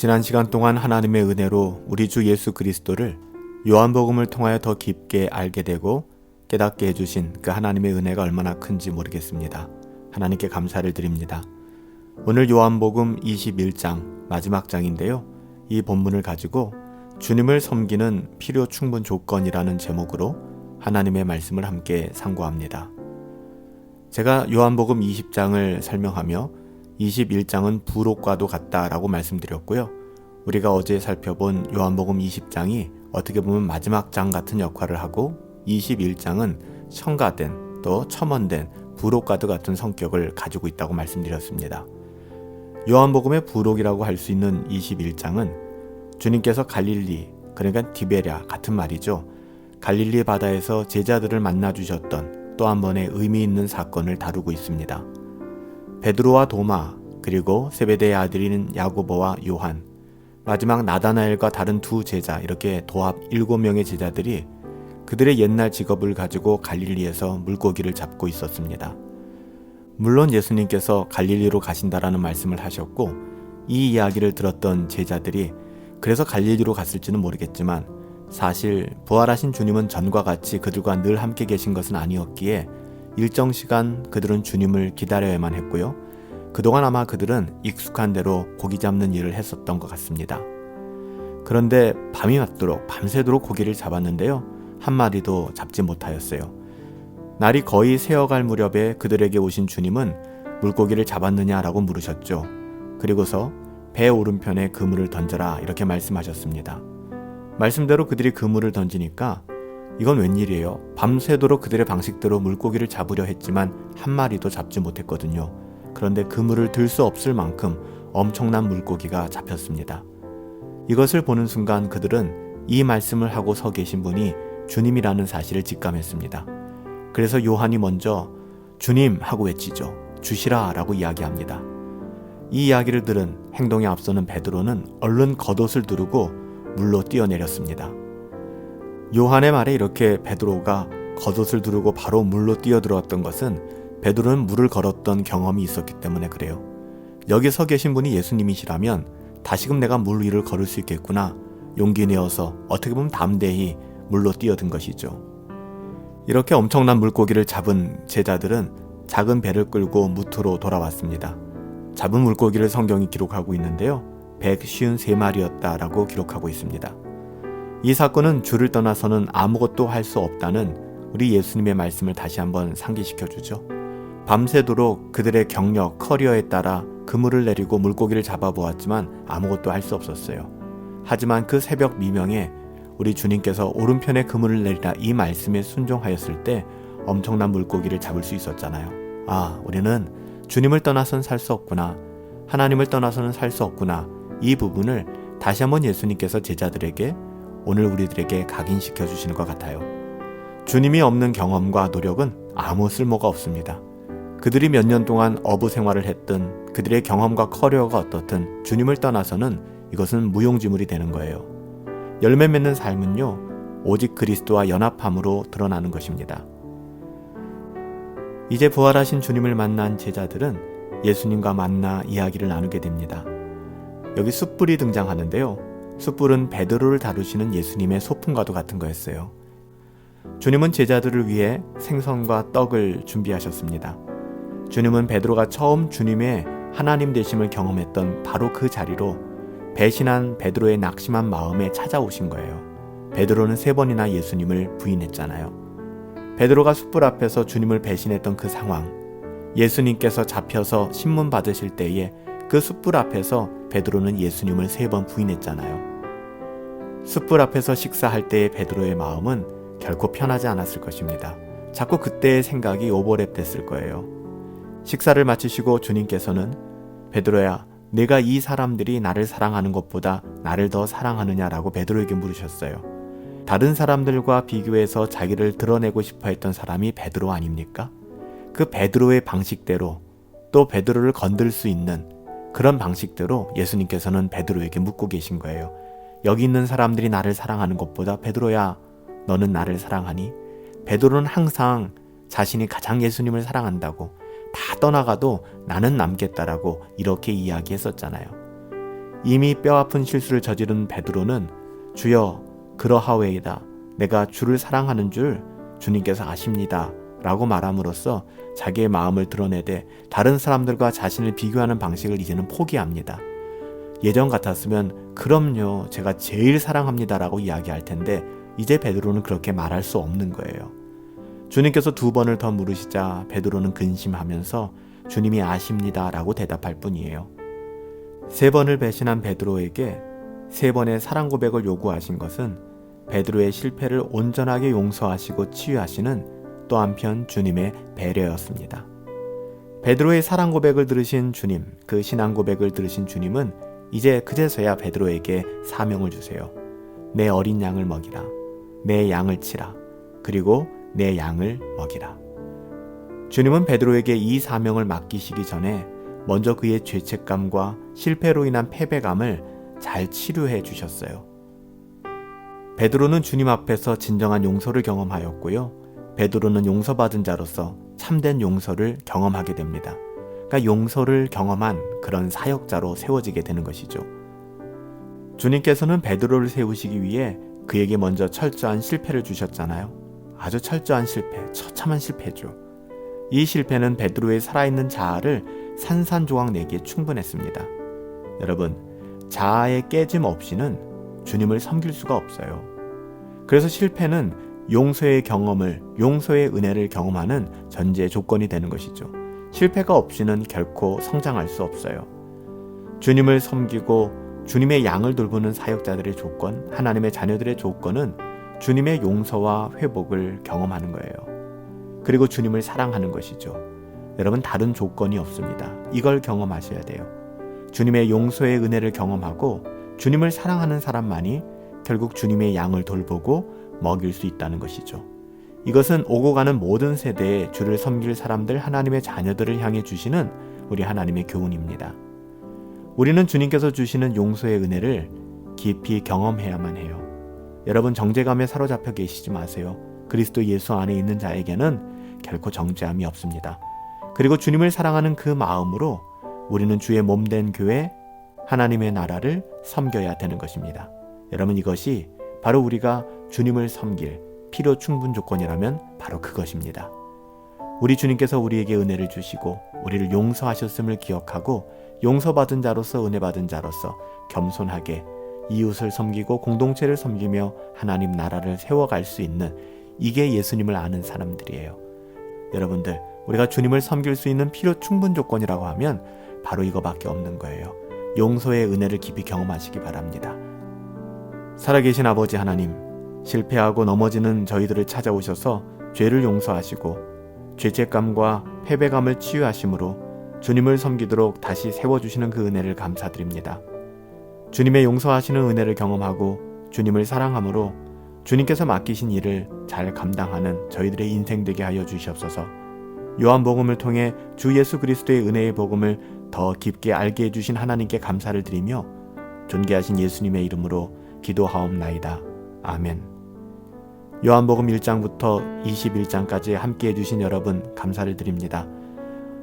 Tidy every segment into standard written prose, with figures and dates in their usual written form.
지난 시간 동안 하나님의 은혜로 우리 주 예수 그리스도를 요한복음을 통하여 더 깊게 알게 되고 깨닫게 해주신 그 하나님의 은혜가 얼마나 큰지 모르겠습니다. 하나님께 감사를 드립니다. 오늘 요한복음 21장 마지막 장인데요. 이 본문을 가지고 주님을 섬기는 필요 충분 조건이라는 제목으로 하나님의 말씀을 함께 상고합니다. 제가 요한복음 20장을 설명하며 21장은 부록과도 같다라고 말씀드렸고요. 우리가 어제 살펴본 요한복음 20장이 어떻게 보면 마지막 장 같은 역할을 하고 21장은 첨가된 또 첨언된 부록과도 같은 성격을 가지고 있다고 말씀드렸습니다. 요한복음의 부록이라고 할 수 있는 21장은 주님께서 갈릴리, 그러니까 디베랴 같은 말이죠. 갈릴리 바다에서 제자들을 만나주셨던 또 한 번의 의미 있는 사건을 다루고 있습니다. 베드로와 도마, 그리고 세베대의 아들인 야고보와 요한, 마지막 나다나엘과 다른 두 제자, 이렇게 도합 7명의 제자들이 그들의 옛날 직업을 가지고 갈릴리에서 물고기를 잡고 있었습니다. 물론 예수님께서 갈릴리로 가신다라는 말씀을 하셨고 이 이야기를 들었던 제자들이 그래서 갈릴리로 갔을지는 모르겠지만 사실 부활하신 주님은 전과 같이 그들과 늘 함께 계신 것은 아니었기에 일정 시간 그들은 주님을 기다려야만 했고요. 그동안 아마 그들은 익숙한 대로 고기 잡는 일을 했었던 것 같습니다. 그런데 밤이 맞도록 밤새도록 고기를 잡았는데요. 한 마리도 잡지 못하였어요. 날이 거의 새어갈 무렵에 그들에게 오신 주님은 물고기를 잡았느냐라고 물으셨죠. 그리고서 배 오른편에 그물을 던져라 이렇게 말씀하셨습니다. 말씀대로 그들이 그물을 던지니까 이건 웬일이에요. 밤새도록 그들의 방식대로 물고기를 잡으려 했지만 한 마리도 잡지 못했거든요. 그런데 그물을 들 수 없을 만큼 엄청난 물고기가 잡혔습니다. 이것을 보는 순간 그들은 이 말씀을 하고 서 계신 분이 주님이라는 사실을 직감했습니다. 그래서 요한이 먼저 주님 하고 외치죠. 주시라 라고 이야기합니다. 이 이야기를 들은 행동에 앞서는 베드로는 얼른 겉옷을 두르고 물로 뛰어내렸습니다. 요한의 말에 이렇게 베드로가 겉옷을 두르고 바로 물로 뛰어들어왔던 것은 베드로는 물을 걸었던 경험이 있었기 때문에 그래요. 여기 서 계신 분이 예수님이시라면 다시금 내가 물 위를 걸을 수 있겠구나 용기 내어서 어떻게 보면 담대히 물로 뛰어든 것이죠. 이렇게 엄청난 물고기를 잡은 제자들은 작은 배를 끌고 무트로 돌아왔습니다. 잡은 물고기를 성경이 기록하고 있는데요. 153마리였다라고 기록하고 있습니다. 이 사건은 주를 떠나서는 아무것도 할 수 없다는 우리 예수님의 말씀을 다시 한번 상기시켜주죠. 밤새도록 그들의 경력, 커리어에 따라 그물을 내리고 물고기를 잡아보았지만 아무것도 할 수 없었어요. 하지만 그 새벽 미명에 우리 주님께서 오른편에 그물을 내리라 이 말씀에 순종하였을 때 엄청난 물고기를 잡을 수 있었잖아요. 아, 우리는 주님을 떠나서는 살 수 없구나. 하나님을 떠나서는 살 수 없구나. 이 부분을 다시 한번 예수님께서 제자들에게 오늘 우리들에게 각인시켜 주시는 것 같아요. 주님이 없는 경험과 노력은 아무 쓸모가 없습니다. 그들이 몇 년 동안 어부 생활을 했든 그들의 경험과 커리어가 어떻든 주님을 떠나서는 이것은 무용지물이 되는 거예요. 열매 맺는 삶은요, 오직 그리스도와 연합함으로 드러나는 것입니다. 이제 부활하신 주님을 만난 제자들은 예수님과 만나 이야기를 나누게 됩니다. 여기 숯불이 등장하는데요. 숯불은 베드로를 다루시는 예수님의 소품과도 같은 거였어요. 주님은 제자들을 위해 생선과 떡을 준비하셨습니다. 주님은 베드로가 처음 주님의 하나님 되심을 경험했던 바로 그 자리로 배신한 베드로의 낙심한 마음에 찾아오신 거예요. 베드로는 3번이나 예수님을 부인했잖아요. 베드로가 숯불 앞에서 주님을 배신했던 그 상황, 예수님께서 잡혀서 신문 받으실 때에 그 숯불 앞에서 베드로는 예수님을 3번 부인했잖아요. 숯불 앞에서 식사할 때의 베드로의 마음은 결코 편하지 않았을 것입니다. 자꾸 그때의 생각이 오버랩 됐을 거예요. 식사를 마치시고 주님께서는 베드로야, 내가 이 사람들이 나를 사랑하는 것보다 나를 더 사랑하느냐라고 베드로에게 물으셨어요. 다른 사람들과 비교해서 자기를 드러내고 싶어 했던 사람이 베드로 아닙니까? 그 베드로의 방식대로 또 베드로를 건들 수 있는 그런 방식대로 예수님께서는 베드로에게 묻고 계신 거예요. 여기 있는 사람들이 나를 사랑하는 것보다 베드로야, 너는 나를 사랑하니? 베드로는 항상 자신이 가장 예수님을 사랑한다고 다 떠나가도 나는 남겠다라고 이렇게 이야기했었잖아요. 이미 뼈아픈 실수를 저지른 베드로는 주여 그러하오이다. 내가 주를 사랑하는 줄 주님께서 아십니다. 라고 말함으로써 자기의 마음을 드러내되 다른 사람들과 자신을 비교하는 방식을 이제는 포기합니다. 예전 같았으면 그럼요 제가 제일 사랑합니다 라고 이야기할 텐데 이제 베드로는 그렇게 말할 수 없는 거예요. 주님께서 2번을 더 물으시자 베드로는 근심하면서 주님이 아십니다 라고 대답할 뿐이에요. 3번을 배신한 베드로에게 3번의 사랑 고백을 요구하신 것은 베드로의 실패를 온전하게 용서하시고 치유하시는 또 한편 주님의 배려였습니다. 베드로의 사랑 고백을 들으신 주님, 그 신앙 고백을 들으신 주님은 이제 그제서야 베드로에게 사명을 주세요. 내 어린 양을 먹이라. 내 양을 치라. 그리고 내 양을 먹이라. 주님은 베드로에게 이 사명을 맡기시기 전에 먼저 그의 죄책감과 실패로 인한 패배감을 잘 치료해 주셨어요. 베드로는 주님 앞에서 진정한 용서를 경험하였고요. 베드로는 용서받은 자로서 참된 용서를 경험하게 됩니다. 그러니까 용서를 경험한 그런 사역자로 세워지게 되는 것이죠. 주님께서는 베드로를 세우시기 위해 그에게 먼저 철저한 실패를 주셨잖아요. 아주 철저한 실패, 처참한 실패죠. 이 실패는 베드로의 살아있는 자아를 산산조각 내기에 충분했습니다. 여러분, 자아의 깨짐 없이는 주님을 섬길 수가 없어요. 그래서 실패는 용서의 경험을, 용서의 은혜를 경험하는 전제 조건이 되는 것이죠. 실패가 없이는 결코 성장할 수 없어요. 주님을 섬기고 주님의 양을 돌보는 사역자들의 조건, 하나님의 자녀들의 조건은 주님의 용서와 회복을 경험하는 거예요. 그리고 주님을 사랑하는 것이죠. 여러분, 다른 조건이 없습니다. 이걸 경험하셔야 돼요. 주님의 용서의 은혜를 경험하고 주님을 사랑하는 사람만이 결국 주님의 양을 돌보고 먹일 수 있다는 것이죠. 이것은 오고 가는 모든 세대에 주를 섬길 사람들, 하나님의 자녀들을 향해 주시는 우리 하나님의 교훈입니다. 우리는 주님께서 주시는 용서의 은혜를 깊이 경험해야만 해요. 여러분, 정죄감에 사로잡혀 계시지 마세요. 그리스도 예수 안에 있는 자에게는 결코 정죄함이 없습니다. 그리고 주님을 사랑하는 그 마음으로 우리는 주의 몸된 교회, 하나님의 나라를 섬겨야 되는 것입니다. 여러분, 이것이 바로 우리가 주님을 섬길 필요 충분 조건이라면 바로 그것입니다. 우리 주님께서 우리에게 은혜를 주시고 우리를 용서하셨음을 기억하고 용서받은 자로서, 은혜받은 자로서 겸손하게 이웃을 섬기고 공동체를 섬기며 하나님 나라를 세워갈 수 있는, 이게 예수님을 아는 사람들이에요. 여러분들, 우리가 주님을 섬길 수 있는 필요 충분 조건이라고 하면 바로 이거밖에 없는 거예요. 용서의 은혜를 깊이 경험하시기 바랍니다. 살아계신 아버지 하나님, 실패하고 넘어지는 저희들을 찾아오셔서 죄를 용서하시고 죄책감과 패배감을 치유하심으로 주님을 섬기도록 다시 세워주시는 그 은혜를 감사드립니다. 주님의 용서하시는 은혜를 경험하고 주님을 사랑함으로 주님께서 맡기신 일을 잘 감당하는 저희들의 인생 되게 하여 주시옵소서. 요한복음을 통해 주 예수 그리스도의 은혜의 복음을 더 깊게 알게 해주신 하나님께 감사를 드리며 존귀하신 예수님의 이름으로 기도하옵나이다. 아멘. 요한복음 1장부터 21장까지 함께 해주신 여러분 감사를 드립니다.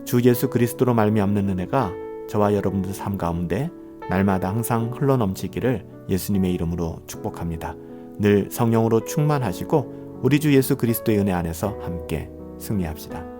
주 예수 그리스도로 말미암는 은혜가 저와 여러분들 삶 가운데 날마다 항상 흘러넘치기를 예수님의 이름으로 축복합니다. 늘 성령으로 충만하시고 우리 주 예수 그리스도의 은혜 안에서 함께 승리합시다.